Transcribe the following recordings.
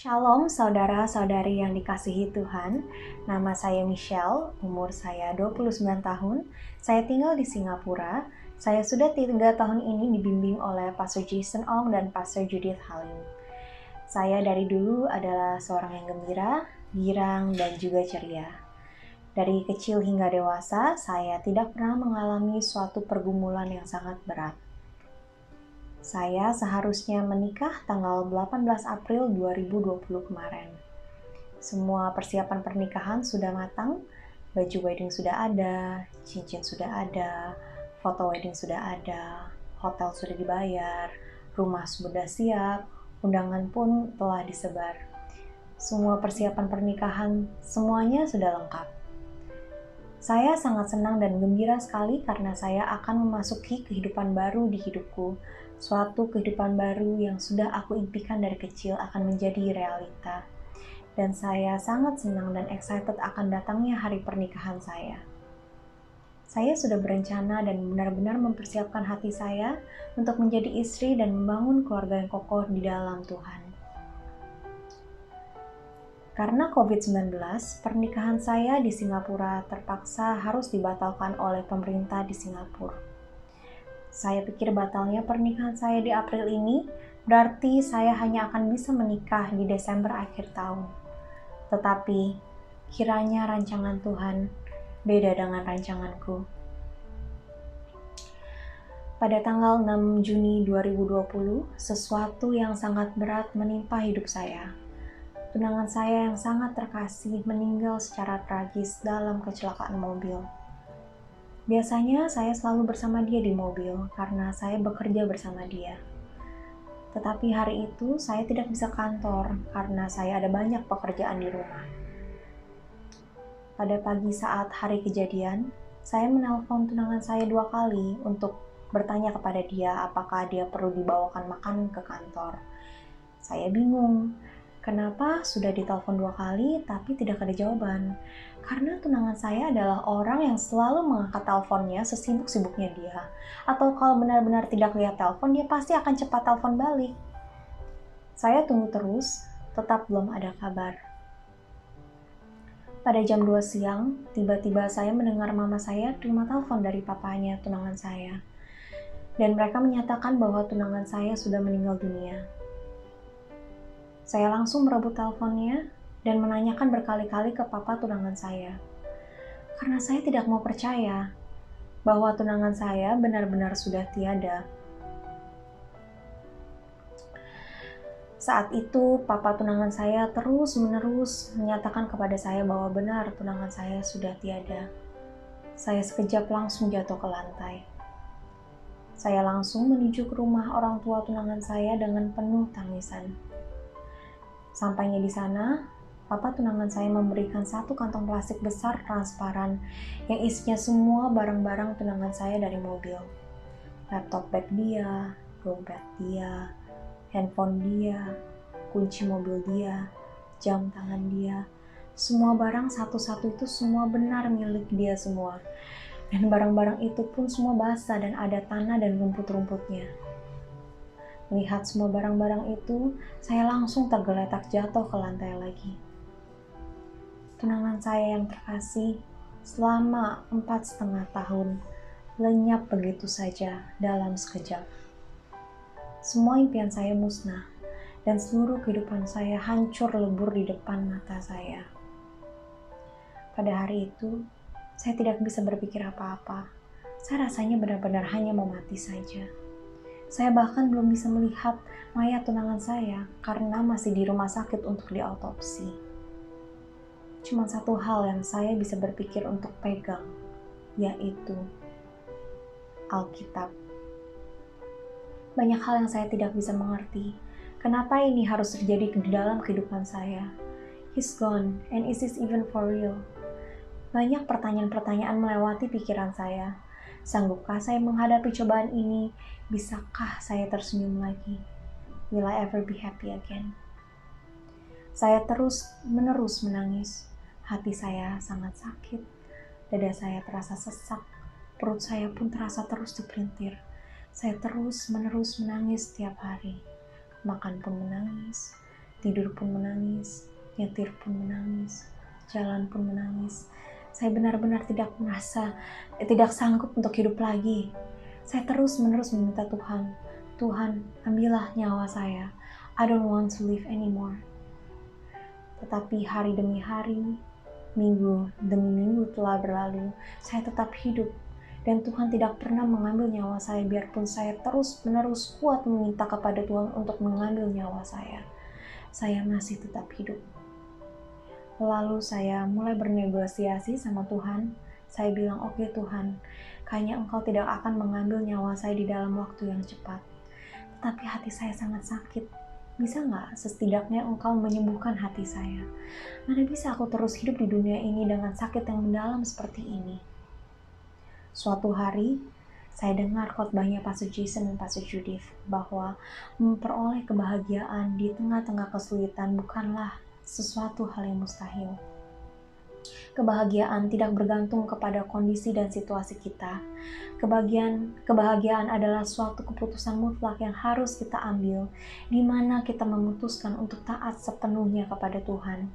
Shalom saudara-saudari yang dikasihi Tuhan. Nama saya Michelle, umur saya 29 tahun. Saya tinggal di Singapura. Saya sudah 3 tahun ini dibimbing oleh Pastor Jason Ong dan Pastor Judith Halim. Saya dari dulu adalah seorang yang gembira, girang, dan juga ceria. Dari kecil hingga dewasa, saya tidak pernah mengalami suatu pergumulan yang sangat berat. Saya seharusnya menikah tanggal 18 April 2020 kemarin. Semua persiapan pernikahan sudah matang, baju wedding sudah ada, cincin sudah ada, foto wedding sudah ada, hotel sudah dibayar, rumah sudah siap, undangan pun telah disebar. Semua persiapan pernikahan, semuanya sudah lengkap. Saya sangat senang dan gembira sekali karena saya akan memasuki kehidupan baru di hidupku. Suatu kehidupan baru yang sudah aku impikan dari kecil akan menjadi realita. Dan saya sangat senang dan excited akan datangnya hari pernikahan saya. Saya sudah berencana dan benar-benar mempersiapkan hati saya untuk menjadi istri dan membangun keluarga yang kokoh di dalam Tuhan. Karena COVID-19, pernikahan saya di Singapura terpaksa harus dibatalkan oleh pemerintah di Singapura. Saya pikir batalnya pernikahan saya di April ini berarti saya hanya akan bisa menikah di Desember akhir tahun. Tetapi, kiranya rancangan Tuhan beda dengan rancanganku. Pada tanggal 6 Juni 2020, sesuatu yang sangat berat menimpa hidup saya. Tunangan saya yang sangat terkasih meninggal secara tragis dalam kecelakaan mobil. Biasanya saya selalu bersama dia di mobil karena saya bekerja bersama dia. Tetapi hari itu saya tidak bisa kantor karena saya ada banyak pekerjaan di rumah. Pada pagi saat hari kejadian, saya menelpon tunangan saya 2 kali untuk bertanya kepada dia apakah dia perlu dibawakan makan ke kantor. Saya bingung. Kenapa sudah ditelepon 2 kali tapi tidak ada jawaban? Karena tunangan saya adalah orang yang selalu mengangkat teleponnya sesibuk-sibuknya dia. Atau kalau benar-benar tidak lihat telepon, dia pasti akan cepat telepon balik. Saya tunggu terus, tetap belum ada kabar. Pada jam 2 siang, tiba-tiba saya mendengar mama saya terima telepon dari papanya tunangan saya. Dan mereka menyatakan bahwa tunangan saya sudah meninggal dunia. Saya langsung merebut teleponnya dan menanyakan berkali-kali ke papa tunangan saya. Karena saya tidak mau percaya bahwa tunangan saya benar-benar sudah tiada. Saat itu, papa tunangan saya terus-menerus menyatakan kepada saya bahwa benar tunangan saya sudah tiada. Saya sekejap langsung jatuh ke lantai. Saya langsung menuju ke rumah orang tua tunangan saya dengan penuh tangisan. Sampainya di sana, papa tunangan saya memberikan satu kantong plastik besar transparan yang isinya semua barang-barang tunangan saya dari mobil. Laptop bag dia, dompet dia, handphone dia, kunci mobil dia, jam tangan dia. Semua barang satu-satu itu semua benar milik dia semua. Dan barang-barang itu pun semua basah dan ada tanah dan rumput-rumputnya. Melihat semua barang-barang itu, saya langsung tergeletak jatuh ke lantai lagi. Tunangan saya yang terkasih selama 4,5 tahun lenyap begitu saja dalam sekejap. Semua impian saya musnah dan seluruh kehidupan saya hancur lebur di depan mata saya. Pada hari itu, saya tidak bisa berpikir apa-apa. Saya rasanya benar-benar hanya mau mati saja. Saya bahkan belum bisa melihat mayat tunangan saya karena masih di rumah sakit untuk diautopsi. Cuma satu hal yang saya bisa berpikir untuk pegang, yaitu Alkitab. Banyak hal yang saya tidak bisa mengerti. Kenapa ini harus terjadi di dalam kehidupan saya? He's gone, and is this even for real? Banyak pertanyaan-pertanyaan melewati pikiran saya. Sanggupkah saya menghadapi cobaan ini? Bisakah saya tersenyum lagi? Will I ever be happy again? Saya terus-menerus menangis. Hati saya sangat sakit. Dada saya terasa sesak. Perut saya pun terasa terus dipelintir. Saya terus-menerus menangis setiap hari. Makan pun menangis. Tidur pun menangis, nyetir pun menangis, jalan pun menangis. Saya benar-benar tidak sanggup untuk hidup lagi. Saya terus-menerus meminta Tuhan, Tuhan, ambillah nyawa saya. I don't want to live anymore. Tetapi hari demi hari, minggu demi minggu telah berlalu, saya tetap hidup. Dan Tuhan tidak pernah mengambil nyawa saya, biarpun saya terus-menerus kuat meminta kepada Tuhan untuk mengambil nyawa saya. Saya masih tetap hidup. Lalu saya mulai bernegosiasi sama Tuhan. Saya bilang, oke Tuhan, kayaknya Engkau tidak akan mengambil nyawa saya di dalam waktu yang cepat. Tetapi hati saya sangat sakit. Bisa nggak setidaknya Engkau menyembuhkan hati saya? Mana bisa aku terus hidup di dunia ini dengan sakit yang mendalam seperti ini? Suatu hari, saya dengar khotbahnya Pastor Jason dan Pastor Judith bahwa memperoleh kebahagiaan di tengah-tengah kesulitan bukanlah sesuatu hal yang mustahil. Kebahagiaan tidak bergantung kepada kondisi dan situasi kita. Kebahagiaan adalah suatu keputusan mutlak yang harus kita ambil, di mana kita memutuskan untuk taat sepenuhnya kepada Tuhan.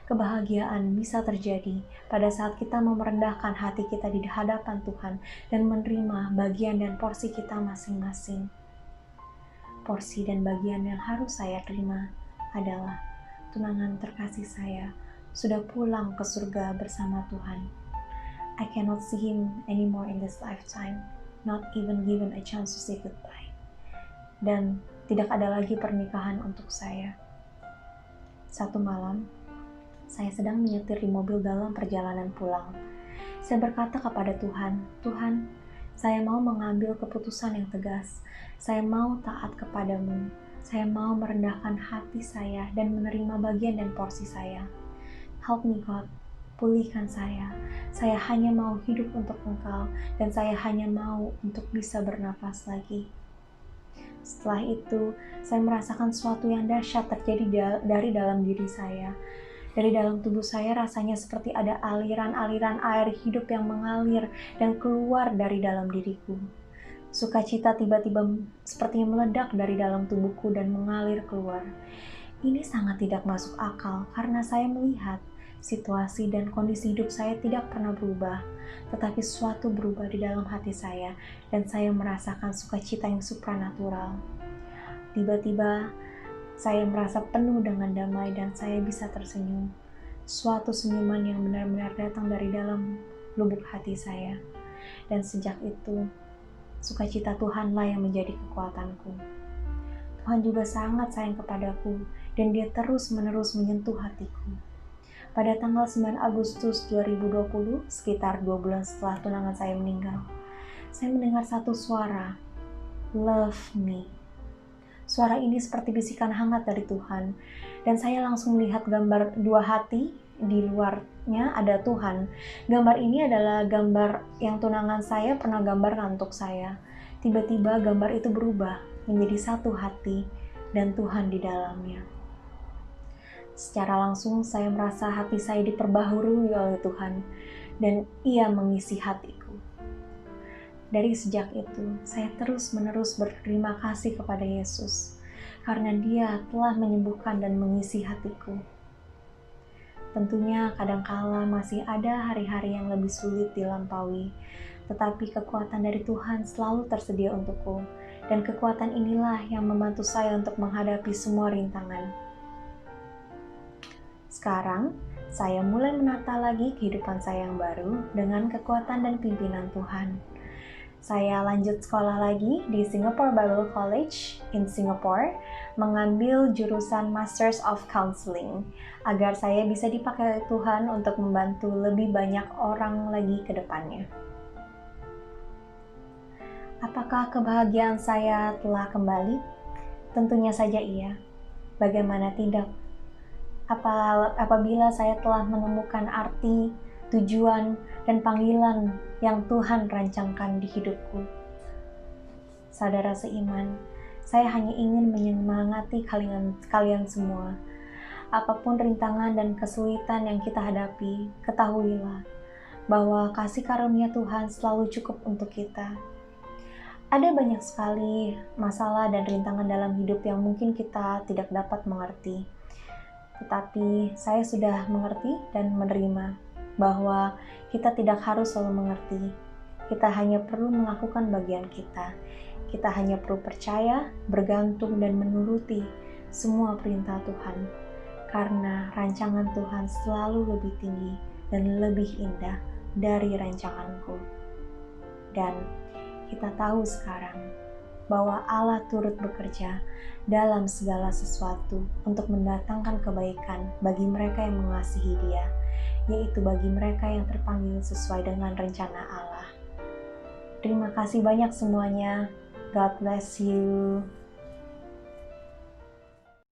Kebahagiaan bisa terjadi pada saat kita merendahkan hati kita di hadapan Tuhan dan menerima bagian dan porsi kita masing-masing. Porsi dan bagian yang harus saya terima adalah tunangan terkasih saya sudah pulang ke surga bersama Tuhan. I cannot see him anymore in this lifetime, not even given a chance to say goodbye. Dan tidak ada lagi pernikahan untuk saya. Satu malam, saya sedang menyetir di mobil dalam perjalanan pulang. Saya berkata kepada Tuhan, Tuhan, saya mau mengambil keputusan yang tegas. Saya mau taat kepadamu. Saya mau merendahkan hati saya dan menerima bagian dan porsi saya. Help me God, pulihkan saya. Saya hanya mau hidup untuk Engkau dan saya hanya mau untuk bisa bernafas lagi. Setelah itu, saya merasakan sesuatu yang dahsyat terjadi dari dalam diri saya. Dari dalam tubuh saya rasanya seperti ada aliran-aliran air hidup yang mengalir dan keluar dari dalam diriku. Sukacita tiba-tiba sepertinya meledak dari dalam tubuhku dan mengalir keluar. Ini sangat tidak masuk akal karena saya melihat situasi dan kondisi hidup saya tidak pernah berubah, tetapi sesuatu berubah di dalam hati saya dan saya merasakan sukacita yang supranatural. Tiba-tiba saya merasa penuh dengan damai dan saya bisa tersenyum. Suatu senyuman yang benar-benar datang dari dalam lubuk hati saya. Dan sejak itu, sukacita Tuhanlah yang menjadi kekuatanku. Tuhan juga sangat sayang kepadaku dan Dia terus-menerus menyentuh hatiku. Pada tanggal 9 Agustus 2020, sekitar 2 bulan setelah tunangan saya meninggal, saya mendengar satu suara, "Love me." Suara ini seperti bisikan hangat dari Tuhan, dan saya langsung melihat gambar dua hati, di luarnya ada Tuhan. Gambar ini adalah gambar yang tunangan saya pernah gambarkan untuk saya. Tiba-tiba gambar itu berubah menjadi satu hati dan Tuhan di dalamnya. Secara langsung saya merasa hati saya diperbaharui oleh Tuhan, dan Ia mengisi hatiku. Dari sejak itu, saya terus-menerus berterima kasih kepada Yesus, karena Dia telah menyembuhkan dan mengisi hatiku. Tentunya kadangkala masih ada hari-hari yang lebih sulit dilampaui, tetapi kekuatan dari Tuhan selalu tersedia untukku, dan kekuatan inilah yang membantu saya untuk menghadapi semua rintangan. Sekarang, saya mulai menata lagi kehidupan saya yang baru dengan kekuatan dan pimpinan Tuhan. Saya lanjut sekolah lagi di Singapore Bible College in Singapore, mengambil jurusan Masters of Counseling, agar saya bisa dipakai Tuhan untuk membantu lebih banyak orang lagi ke depannya. Apakah kebahagiaan saya telah kembali? Tentunya saja iya. Bagaimana tidak? Apabila saya telah menemukan arti, tujuan, dan panggilan yang Tuhan rancangkan di hidupku. Saudara seiman, saya hanya ingin menyemangati kalian semua. Apapun rintangan dan kesulitan yang kita hadapi, ketahuilah bahwa kasih karunia Tuhan selalu cukup untuk kita. Ada banyak sekali masalah dan rintangan dalam hidup yang mungkin kita tidak dapat mengerti. Tetapi saya sudah mengerti dan menerima bahwa kita tidak harus selalu mengerti. Kita hanya perlu melakukan bagian kita. Kita hanya perlu percaya, bergantung, dan menuruti semua perintah Tuhan. Karena rancangan Tuhan selalu lebih tinggi dan lebih indah dari rancanganku. Dan kita tahu sekarang bahwa Allah turut bekerja dalam segala sesuatu untuk mendatangkan kebaikan bagi mereka yang mengasihi Dia, yaitu bagi mereka yang terpanggil sesuai dengan rencana Allah. Terima kasih banyak semuanya. God bless you.